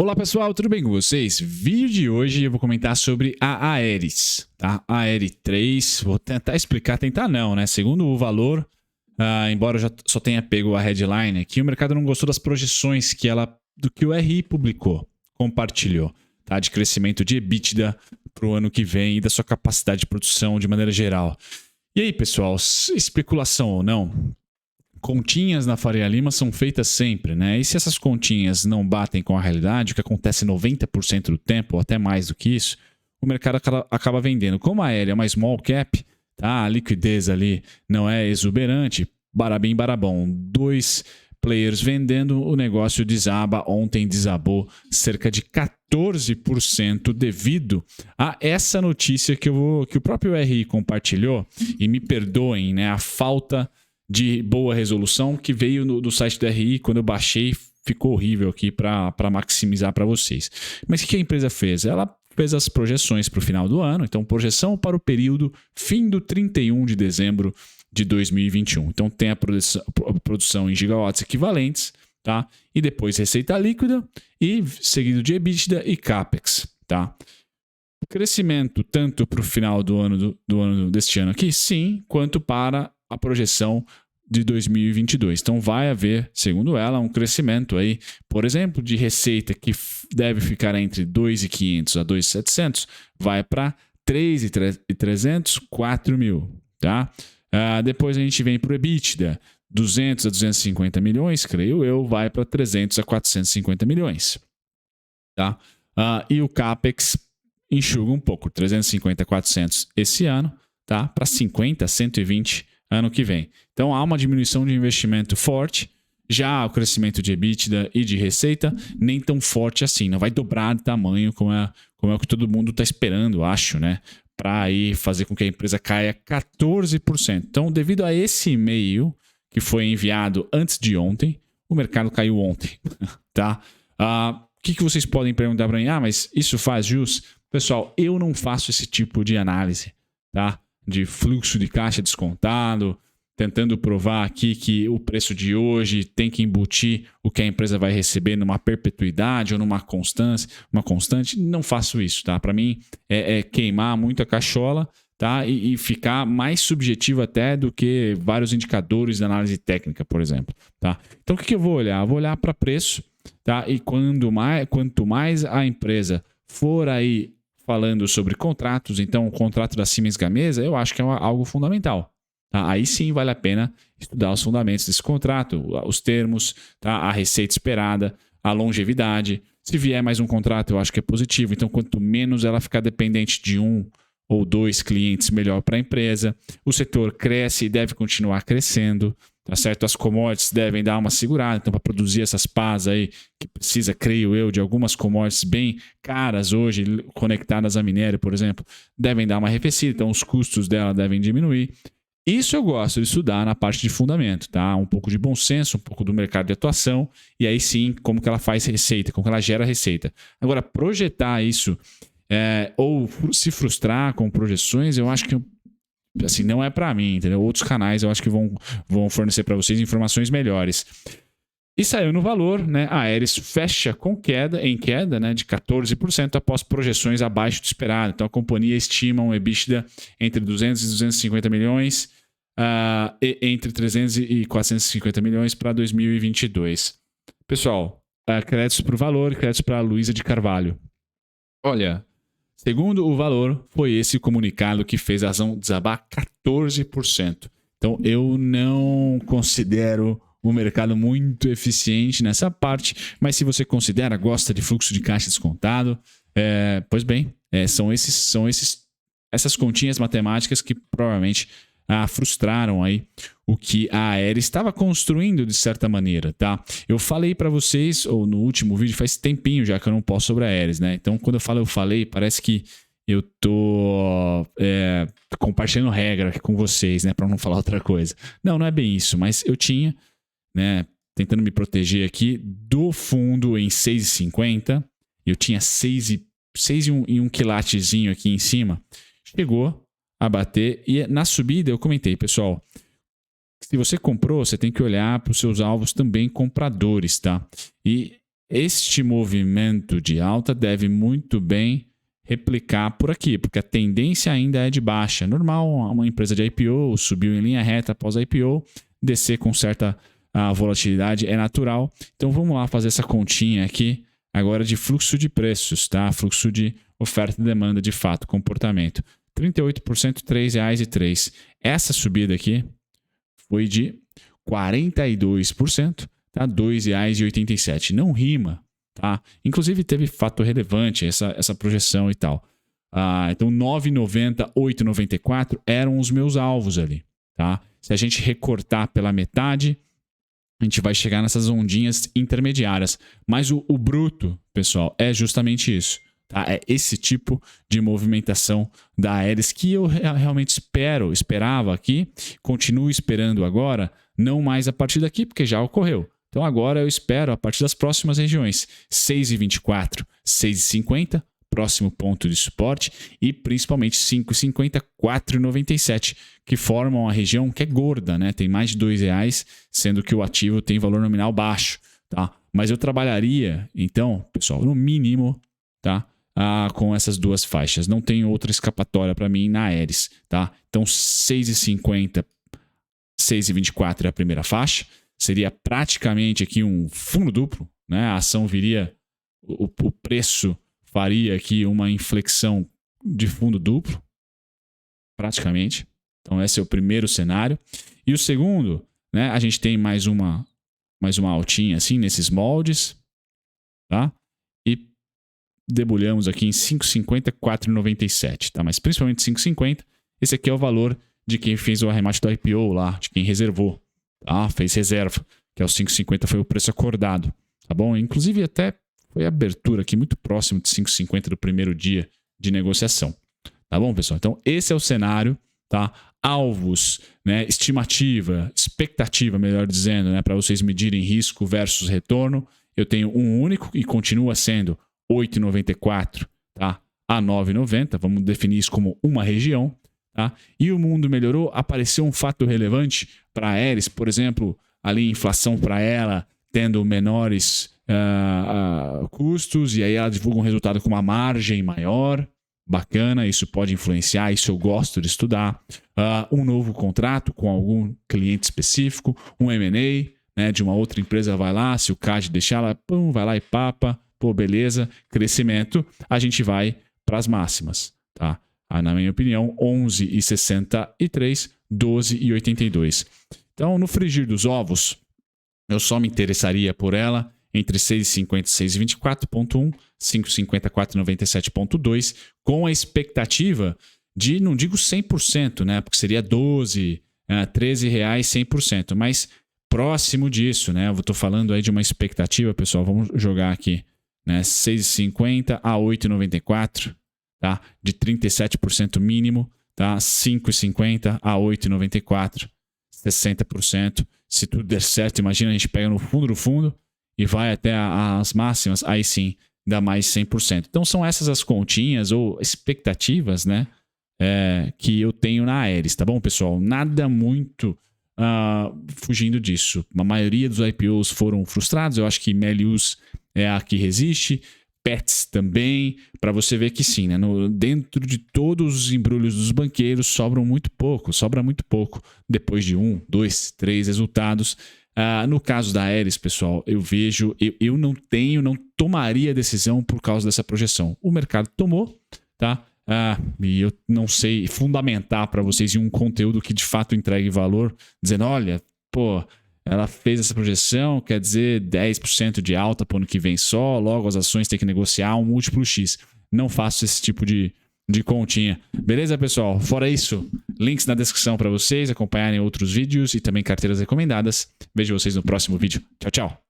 Olá pessoal, tudo bem com vocês? Vídeo de hoje eu vou comentar sobre a Aeris, tá? A Aeris 3, vou tentar explicar, tentar não, né? Segundo o valor, embora eu já só tenha pego a headline aqui, o mercado não gostou das projeções do que o RI publicou, compartilhou, tá? De crescimento de EBITDA para o ano que vem e da sua capacidade de produção de maneira geral. E aí pessoal, especulação ou não? Continhas na Faria Lima são feitas sempre, né? E se essas continhas não batem com a realidade, o que acontece 90% do tempo, ou até mais do que isso, o mercado acaba vendendo. Como a Aérea é uma small cap, tá? A liquidez ali não é exuberante, barabim, barabom. 2 players vendendo, o negócio desaba. Ontem desabou cerca de 14% devido a essa notícia que o próprio RI compartilhou. E me perdoem, né? A falta de boa resolução que veio do site do RI, quando eu baixei, ficou horrível aqui para maximizar para vocês. Mas o que a empresa fez? Ela fez as projeções para o final do ano, então projeção para o período fim do 31 de dezembro de 2021. Então tem a produção em gigawatts equivalentes, tá? E depois receita líquida e seguido de EBITDA e CAPEX, tá? O crescimento tanto para o final do ano deste ano aqui, sim, quanto para a projeção de 2022. Então vai haver, segundo ela, um crescimento aí, por exemplo, de receita que deve ficar entre 2.500 a 2.700, vai para 3.300, 4 mil, tá? Depois a gente vem para o EBITDA, 200 a 250 milhões, creio eu, vai para 300 a 450 milhões, tá? E o CAPEX enxuga um pouco, 350 a 400 esse ano, tá? Para 50 a 120 ano que vem. Então há uma diminuição de investimento forte, já o crescimento de EBITDA e de receita nem tão forte assim, não vai dobrar de tamanho como é o que todo mundo está esperando, acho, né? Para aí fazer com que a empresa caia 14%. Então, devido a esse e-mail que foi enviado antes de ontem, o mercado caiu ontem, tá? O que vocês podem perguntar para mim? Mas isso faz jus? Pessoal, eu não faço esse tipo de análise, tá? De fluxo de caixa descontado, tentando provar aqui que o preço de hoje tem que embutir o que a empresa vai receber numa perpetuidade ou numa constante. Não faço isso, tá? Para mim é queimar muito a cachola, tá? E ficar mais subjetivo até do que vários indicadores de análise técnica, por exemplo, tá? Então o que eu vou olhar? Eu vou olhar para preço, tá? E quanto mais a empresa for aí falando sobre contratos, então o contrato da Siemens Gamesa, eu acho que é algo fundamental. Tá? Aí sim vale a pena estudar os fundamentos desse contrato, os termos, tá? A receita esperada, a longevidade. Se vier mais um contrato, eu acho que é positivo. Então, quanto menos ela ficar dependente de 1 ou 2 clientes, melhor para a empresa. O setor cresce e deve continuar crescendo. Tá certo? As commodities devem dar uma segurada, então para produzir essas pás aí, que precisa, creio eu, de algumas commodities bem caras hoje, conectadas a minério, por exemplo, devem dar uma arrefecida, então os custos dela devem diminuir. Isso eu gosto de estudar na parte de fundamento, tá? Um pouco de bom senso, um pouco do mercado de atuação, e aí sim, como que ela faz receita, como que ela gera receita. Agora, projetar isso, ou se frustrar com projeções, eu acho que assim, não é para mim, entendeu? Outros canais eu acho que vão fornecer para vocês informações melhores. E saiu no valor, né? A Aeris fecha em queda, né, de 14% após projeções abaixo do esperado. Então a companhia estima um EBITDA entre 200 e 250 milhões, entre 300 e 450 milhões para 2022. Pessoal, créditos para o valor, créditos para a Luísa de Carvalho. Olha, segundo o valor, foi esse comunicado que fez a ação desabar 14%. Então, eu não considero o mercado muito eficiente nessa parte, mas se você considera, gosta de fluxo de caixa descontado, pois bem, são essas continhas matemáticas que provavelmente frustraram aí o que a Aeris estava construindo de certa maneira, tá? Eu falei para vocês, ou no último vídeo, faz tempinho já que eu não posto sobre a Aeris, né? Então, quando eu falei, parece que eu tô compartilhando regra aqui com vocês, né? Para não falar outra coisa. Não é bem isso, mas eu tinha, né? Tentando me proteger aqui do fundo em 6,50. Eu tinha 6 e um quilatezinho aqui em cima. Chegou a bater e na subida eu comentei, pessoal, se você comprou, você tem que olhar para os seus alvos também compradores, tá? E este movimento de alta deve muito bem replicar por aqui, porque a tendência ainda é de baixa. Normal, uma empresa de IPO subiu em linha reta após a IPO, descer com certa volatilidade é natural. Então vamos lá fazer essa continha aqui agora de fluxo de preços, tá? Fluxo de oferta e demanda de fato, comportamento. 38%, R$ 3,03. Essa subida aqui foi de 42%, tá? R$ 2,87. Não rima, tá? Inclusive teve fato relevante essa projeção e tal. Então 9,90, 8,94 eram os meus alvos ali, tá? Se a gente recortar pela metade, a gente vai chegar nessas ondinhas intermediárias. Mas o bruto, pessoal, é justamente isso. Tá? É esse tipo de movimentação da Aeris que eu realmente esperava aqui, continuo esperando agora, não mais a partir daqui, porque já ocorreu. Então agora eu espero a partir das próximas regiões, 6,24, 6,50, próximo ponto de suporte, e principalmente 5,50, 4,97, que formam a região que é gorda, né? Tem mais de R$ 2,00, sendo que o ativo tem valor nominal baixo, tá? Mas eu trabalharia, então, pessoal, no mínimo, tá? Com essas duas faixas. Não tem outra escapatória para mim na Aeris, tá? Então 6,50, 6,24 é a primeira faixa. Seria praticamente aqui um fundo duplo, né? A ação viria, o preço faria aqui uma inflexão de fundo duplo, praticamente. Então esse é o primeiro cenário. E o segundo, né? A gente tem mais uma altinha assim nesses moldes, tá? E debulhamos aqui em 5,50, 4,97, tá? Mas principalmente 5,50. Esse aqui é o valor de quem fez o arremate do IPO lá, de quem reservou, tá? Fez reserva, que é o 5,50 foi o preço acordado, tá bom? Inclusive até foi a abertura aqui muito próximo de 5,50 do primeiro dia de negociação, tá bom, pessoal? Então esse é o cenário, tá? Alvos, né? Estimativa, expectativa, melhor dizendo, né? Para vocês medirem risco versus retorno. Eu tenho um único e continua sendo 8,94, tá? A 9,90, vamos definir isso como uma região, tá? E o mundo melhorou, apareceu um fato relevante para a Aeris, por exemplo, ali inflação para ela tendo menores custos, e aí ela divulga um resultado com uma margem maior, bacana, isso pode influenciar, isso eu gosto de estudar. Um novo contrato com algum cliente específico, um M&A, né, de uma outra empresa vai lá, se o CAD deixar ela, pum, vai lá e papa, pô, beleza, crescimento, a gente vai para as máximas, tá? Na minha opinião, 11,63, 12,82. Então, no frigir dos ovos, eu só me interessaria por ela entre 6,50 e 6,24,1, 5,50, 4,97,2, com a expectativa de, não digo 100%, né? Porque seria 12, 13 reais 100%, mas próximo disso, né? Eu estou falando aí de uma expectativa, pessoal, vamos jogar aqui, né? 6,50 a 8,94, tá? De 37% mínimo, tá? 5,50 a 8,94, 60%. Se tudo der certo, imagina, a gente pega no fundo do fundo e vai até as máximas, aí sim dá mais 100%. Então são essas as continhas ou expectativas, né? Que eu tenho na Aeris, tá bom, pessoal? Nada muito fugindo disso. A maioria dos IPOs foram frustrados, eu acho que Melius é a que resiste, Pets também, para você ver que sim, né? Dentro de todos os embrulhos dos banqueiros sobra muito pouco depois de 1, 2, 3 resultados. No caso da Aeris, pessoal, eu vejo, eu não tomaria decisão por causa dessa projeção. O mercado tomou, tá? E eu não sei fundamentar para vocês em um conteúdo que de fato entregue valor, dizendo, olha, pô, ela fez essa projeção, quer dizer 10% de alta para o ano que vem só, logo as ações têm que negociar um múltiplo X. Não faço esse tipo de continha. Beleza, pessoal? Fora isso, links na descrição para vocês acompanharem outros vídeos e também carteiras recomendadas. Vejo vocês no próximo vídeo. Tchau, tchau!